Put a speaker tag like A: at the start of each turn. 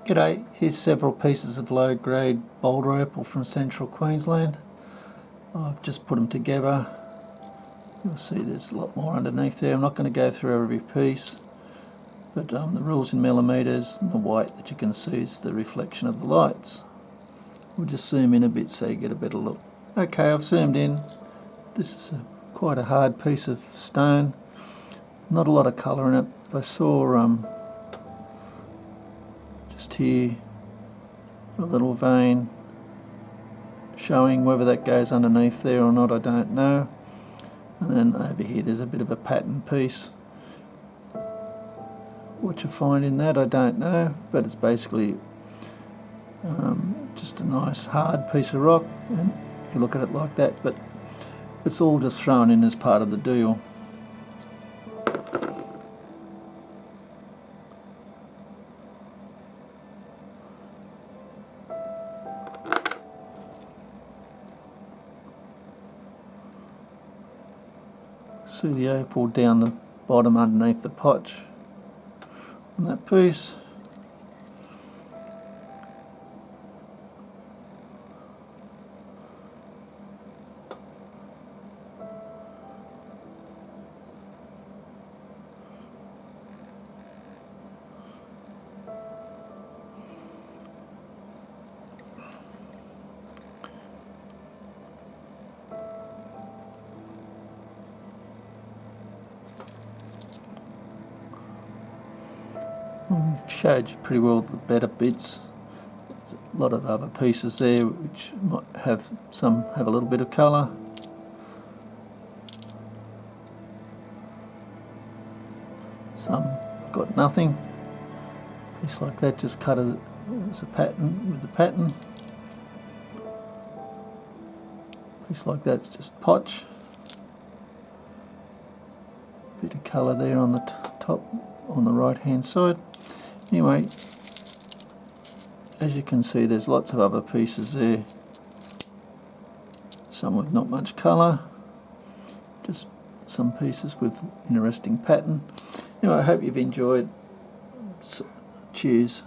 A: G'day, here's several pieces of low-grade Boulder Opal from central Queensland. I've just put them together. You'll see there's a lot more underneath there. I'm not going to go through every piece, but the rules in millimetres and the white that you can see is the reflection of the lights. We'll just zoom in a bit so you get a better look. Okay, I've zoomed in. This is quite a hard piece of stone. Not a lot of colour in it, but I saw just here a little vein showing. Whether that goes underneath there or not, I don't know. And then over here there's a bit of a pattern piece. What you find in that I don't know, but it's basically just a nice hard piece of rock, and if you look at it like that, but it's all just thrown in as part of the deal. See the opal down the bottom underneath the potch on that piece. I've showed you pretty well the better bits. There's a lot of other pieces there which might have, some have a little bit of colour. Some got nothing. A piece like that just cut as a pattern with the pattern. A piece like that's just potch. Bit of colour there on the top on the right hand side. Anyway, as you can see there's lots of other pieces there, some with not much colour, just some pieces with interesting pattern. Anyway, I hope you've enjoyed. Cheers.